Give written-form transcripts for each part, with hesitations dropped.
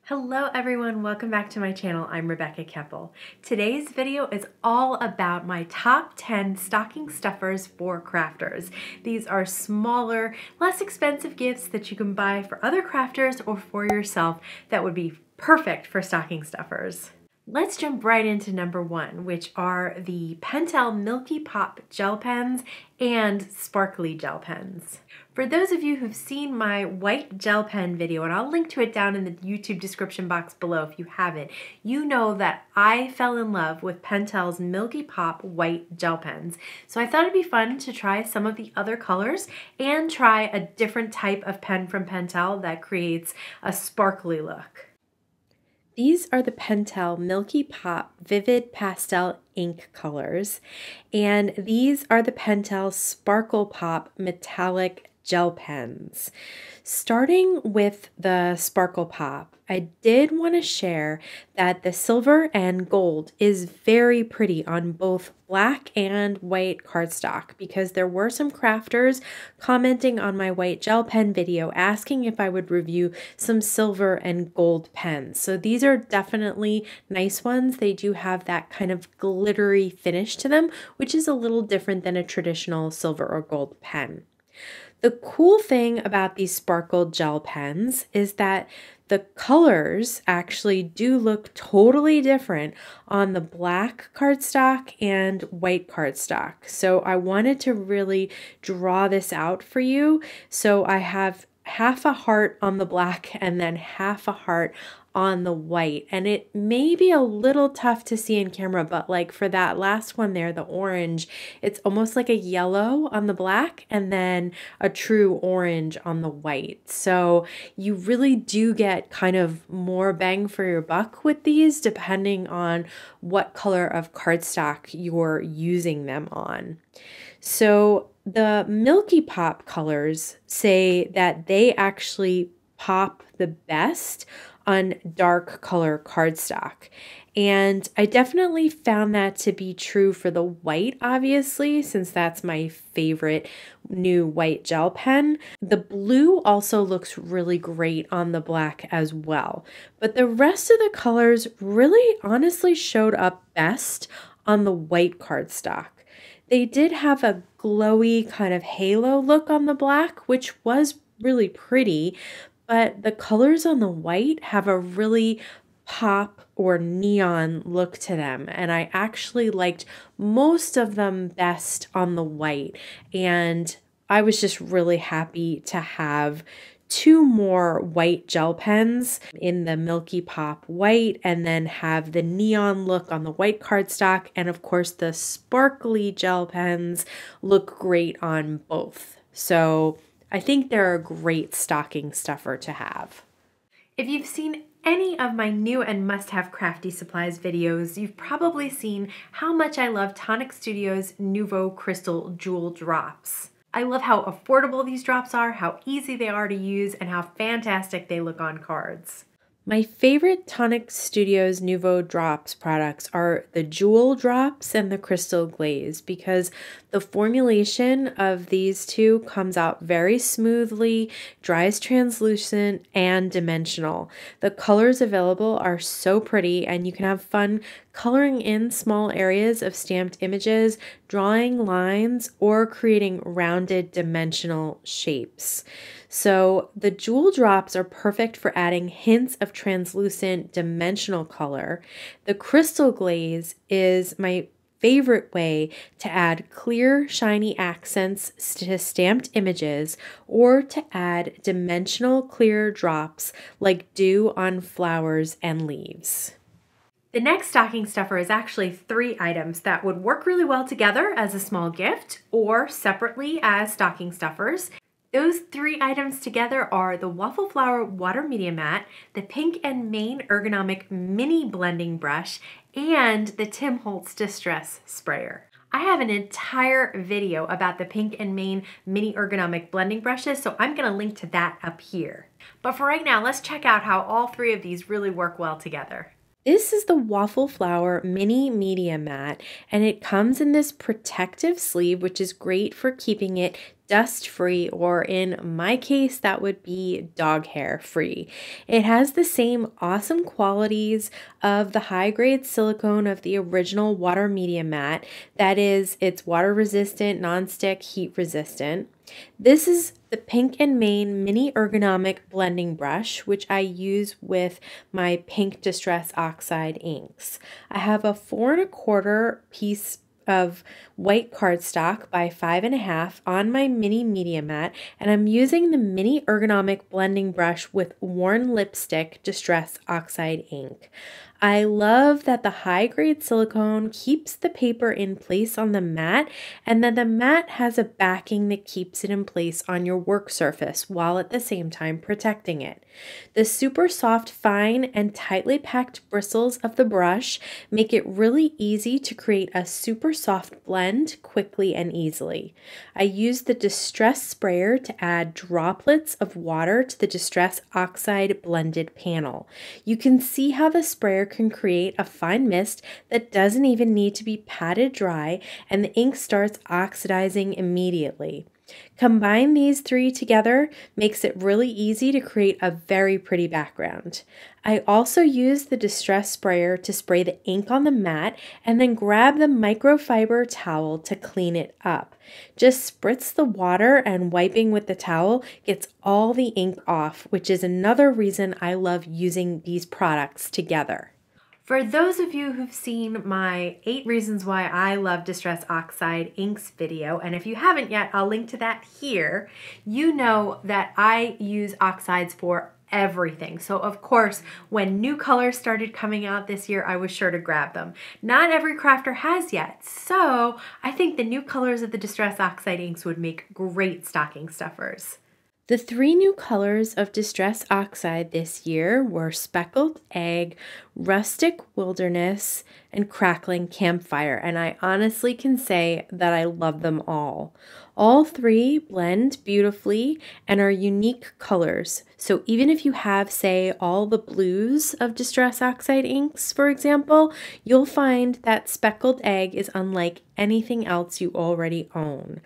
Hello everyone, welcome back to my channel. I'm Rebecca Keppel. Today's video is all about my top 10 stocking stuffers for crafters. These are smaller, less expensive gifts that you can buy for other crafters or for yourself that would be perfect for stocking stuffers. Let's jump right into number one, which are the Pentel Milky Pop gel pens and sparkly gel pens. For those of you who've seen my white gel pen video, and I'll link to it down in the YouTube description box below if you haven't, you know that I fell in love with Pentel's Milky Pop white gel pens. So I thought it'd be fun to try some of the other colors and try a different type of pen from Pentel that creates a sparkly look. These are the Pentel Milky Pop Vivid Pastel ink colors, and these are the Pentel Sparkle Pop Metallic gel pens. Starting with the Sparkle Pop, I did want to share that the silver and gold is very pretty on both black and white cardstock because there were some crafters commenting on my white gel pen video asking if I would review some silver and gold pens. So these are definitely nice ones. They do have that kind of glittery finish to them, which is a little different than a traditional silver or gold pen. The cool thing about these sparkle gel pens is that the colors actually do look totally different on the black cardstock and white cardstock. So I wanted to really draw this out for you. So I have half a heart on the black and then half a heart on the white, and it may be a little tough to see in camera, but like for that last one there, the orange, it's almost like a yellow on the black and then a true orange on the white. So you really do get kind of more bang for your buck with these depending on what color of cardstock you're using them on. So the Milky Pop colors say that they actually pop the best on dark color cardstock. And I definitely found that to be true for the white, obviously, since that's my favorite new white gel pen. The blue also looks really great on the black as well. But the rest of the colors really honestly showed up best on the white cardstock. They did have a glowy kind of halo look on the black, which was really pretty, but the colors on the white have a really pop or neon look to them. And I actually liked most of them best on the white. And I was just really happy to have two more white gel pens in the Milky Pop white and then have the neon look on the white cardstock. And of course the sparkly gel pens look great on both. So I think they're a great stocking stuffer to have. If you've seen any of my new and must-have crafty supplies videos, you've probably seen how much I love Tonic Studio's Nuvo Crystal Jewel Drops. I love how affordable these drops are, how easy they are to use, and how fantastic they look on cards. My favorite Tonic Studios Nuvo Drops products are the Jewel Drops and the Crystal Glaze because the formulation of these two comes out very smoothly, dries translucent, and dimensional. The colors available are so pretty and you can have fun coloring in small areas of stamped images, drawing lines, or creating rounded dimensional shapes. So the jewel drops are perfect for adding hints of translucent dimensional color. The crystal glaze is my favorite way to add clear, shiny accents to stamped images or to add dimensional clear drops like dew on flowers and leaves. The next stocking stuffer is actually 3 items that would work really well together as a small gift or separately as stocking stuffers. Those 3 items together are the Waffle Flower Water Media Mat, the Pink and Main Ergonomic Mini Blending Brush, and the Tim Holtz Distress Sprayer. I have an entire video about the Pink and Main Mini Ergonomic Blending Brushes, so I'm going to link to that up here. But for right now, let's check out how all 3 of these really work well together. This is the Waffle Flower Mini Media Mat, and it comes in this protective sleeve, which is great for keeping it dust-free, or in my case, that would be dog hair free. It has the same awesome qualities of the high-grade silicone of the original water media mat. That is, it's water resistant, non-stick, heat resistant. This is the Pink and Main Mini Ergonomic Blending Brush, which I use with my Pink Distress Oxide inks. I have a 4 1/4 piece of white cardstock by 5 1/2 on my mini media mat, and I'm using the Mini Ergonomic Blending Brush with Worn Lipstick Distress Oxide ink. I love that the high-grade silicone keeps the paper in place on the mat, and then the mat has a backing that keeps it in place on your work surface while at the same time protecting it. The super soft, fine, and tightly packed bristles of the brush make it really easy to create a super soft blend quickly and easily. I use the Distress Sprayer to add droplets of water to the Distress Oxide blended panel. You can see how the sprayer can create a fine mist that doesn't even need to be patted dry, and the ink starts oxidizing immediately. Combine these three together makes it really easy to create a very pretty background. I also use the Distress Sprayer to spray the ink on the mat and then grab the microfiber towel to clean it up. Just spritz the water, and wiping with the towel gets all the ink off, which is another reason I love using these products together. For those of you who've seen my 8 reasons why I love Distress Oxide inks video, and if you haven't yet, I'll link to that here, you know that I use oxides for everything. So of course, when new colors started coming out this year, I was sure to grab them. Not every crafter has yet, so I think the new colors of the Distress Oxide inks would make great stocking stuffers. The 3 new colors of Distress Oxide this year were Speckled Egg, Rustic Wilderness, and Crackling Campfire, and I honestly can say that I love them all. All 3 blend beautifully and are unique colors, so even if you have, say, all the blues of Distress Oxide inks, for example, you'll find that Speckled Egg is unlike anything else you already own.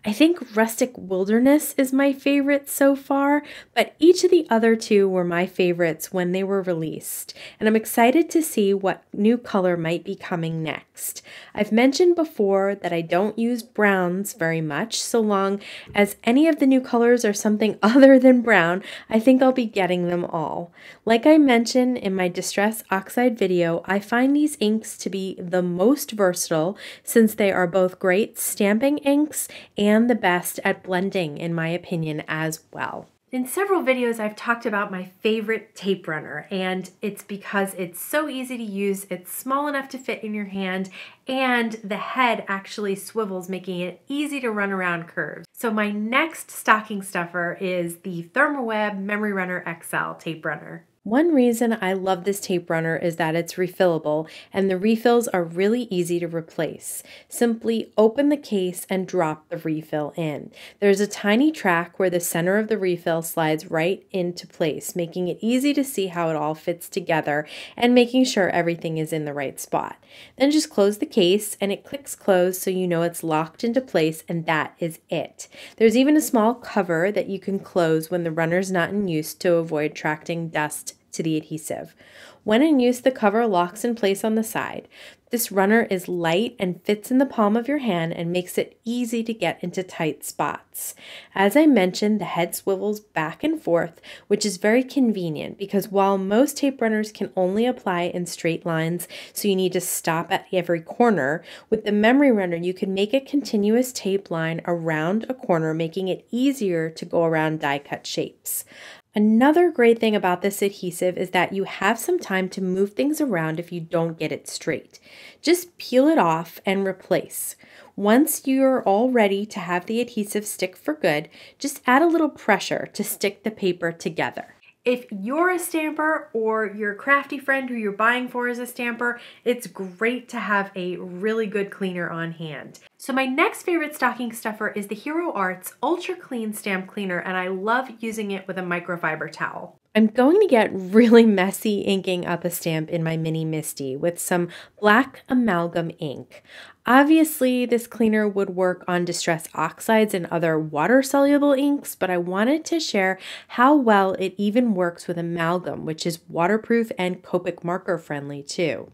I think Rustic Wilderness is my favorite so far, but each of the other 2 were my favorites when they were released, and I'm excited to see what new color might be coming next. I've mentioned before that I don't use browns very much. So long as any of the new colors are something other than brown, I think I'll be getting them all. Like I mentioned in my Distress Oxide video, I find these inks to be the most versatile since they are both great stamping inks and the best at blending, in my opinion, as well. In several videos, I've talked about my favorite tape runner, and it's because it's so easy to use, it's small enough to fit in your hand, and the head actually swivels, making it easy to run around curves. So my next stocking stuffer is the ThermWeb Memory Runner XL tape runner. One reason I love this tape runner is that it's refillable, and the refills are really easy to replace. Simply open the case and drop the refill in. There's a tiny track where the center of the refill slides right into place, making it easy to see how it all fits together and making sure everything is in the right spot. Then just close the case and it clicks closed so you know it's locked into place, and that is it. There's even a small cover that you can close when the runner's not in use to avoid attracting dust to the adhesive. When in use, the cover locks in place on the side. This runner is light and fits in the palm of your hand and makes it easy to get into tight spots. As I mentioned, the head swivels back and forth, which is very convenient because while most tape runners can only apply in straight lines, so you need to stop at every corner, with the memory runner you can make a continuous tape line around a corner, making it easier to go around die-cut shapes. Another great thing about this adhesive is that you have some time to move things around if you don't get it straight. Just peel it off and replace. Once you're all ready to have the adhesive stick for good, just add a little pressure to stick the paper together. If you're a stamper or your crafty friend who you're buying for is a stamper, it's great to have a really good cleaner on hand. So my next favorite stocking stuffer is the Hero Arts Ultra Clean Stamp Cleaner, and I love using it with a microfiber towel. I'm going to get really messy inking up a stamp in my mini Misty with some black amalgam ink. Obviously, this cleaner would work on Distress Oxides and other water-soluble inks, but I wanted to share how well it even works with amalgam, which is waterproof and Copic marker friendly too.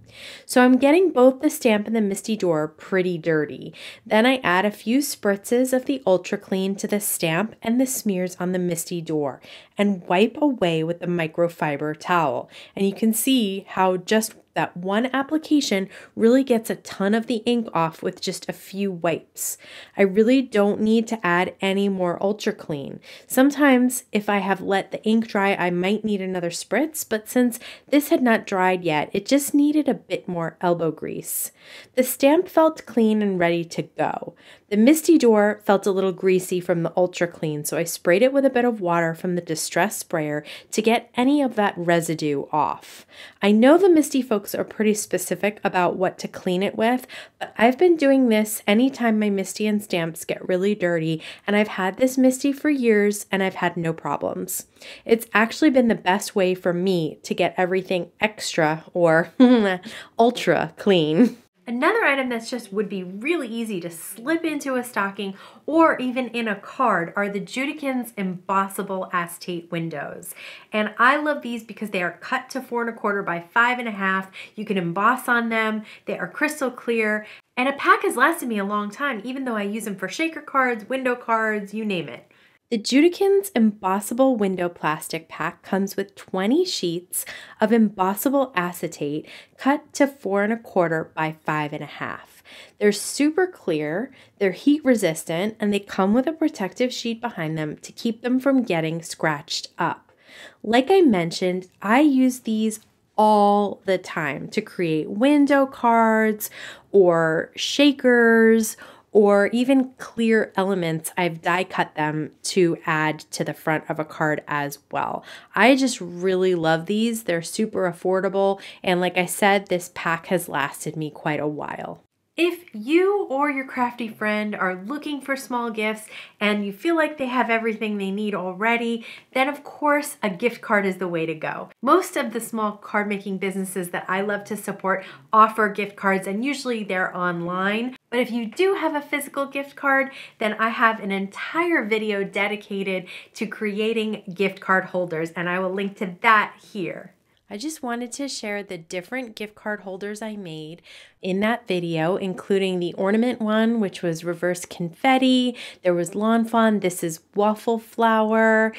So I'm getting both the stamp and the Misty door pretty dirty. Then I add a few spritzes of the Ultra Clean to the stamp and the smears on the Misty door and wipe away with the microfiber towel. And you can see how just that one application really gets a ton of the ink off with just a few wipes. I really don't need to add any more Ultra Clean. Sometimes if I have let the ink dry, I might need another spritz, but since this had not dried yet, it just needed a bit more elbow grease. The stamp felt clean and ready to go. The Misty door felt a little greasy from the Ultra Clean, so I sprayed it with a bit of water from the Distress sprayer to get any of that residue off. I know the Misty folks are pretty specific about what to clean it with, but I've been doing this anytime my Misty and stamps get really dirty, and I've had this Misty for years and I've had no problems. It's actually been the best way for me to get everything extra or ultra clean. Another item that's just would be really easy to slip into a stocking or even in a card are the Judikins embossable acetate windows. And I love these because they are cut to 4 1/4 by 5 1/2. You can emboss on them. They are crystal clear. And a pack has lasted me a long time, even though I use them for shaker cards, window cards, you name it. The Judikins embossable window plastic pack comes with 20 sheets of embossable acetate cut to 4 1/4 by 5 1/2. They're super clear, they're heat resistant, and they come with a protective sheet behind them to keep them from getting scratched up. Like I mentioned, I use these all the time to create window cards or shakers or even clear elements. I've die cut them to add to the front of a card as well. I just really love these. They're super affordable. And like I said, this pack has lasted me quite a while. If you or your crafty friend are looking for small gifts and you feel like they have everything they need already, then of course a gift card is the way to go. Most of the small card making businesses that I love to support offer gift cards, and usually they're online. But if you do have a physical gift card, then I have an entire video dedicated to creating gift card holders, and I will link to that here. I just wanted to share the different gift card holders I made in that video, including the ornament one, which was reverse confetti. There was lawn fawn. This is waffle flower.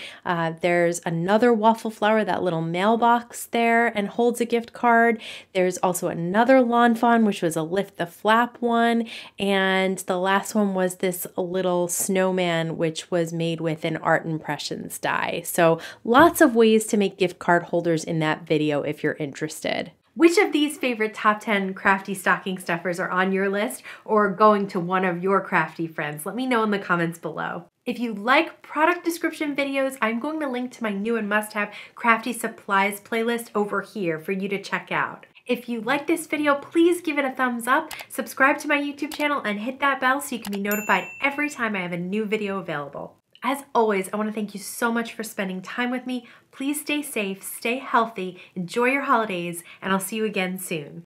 There's another waffle flower, that little mailbox there, and holds a gift card. There's also another lawn fawn, which was a lift the flap one. And the last one was this little snowman, which was made with an art impressions die. So lots of ways to make gift card holders in that video if you're interested. Which of these favorite top 10 crafty stocking stuffers are on your list or going to one of your crafty friends? Let me know in the comments below. If you like product description videos, I'm going to link to my new and must-have crafty supplies playlist over here for you to check out. If you like this video, please give it a thumbs up, subscribe to my YouTube channel, and hit that bell so you can be notified every time I have a new video available. As always, I want to thank you so much for spending time with me. Please stay safe, stay healthy, enjoy your holidays, and I'll see you again soon.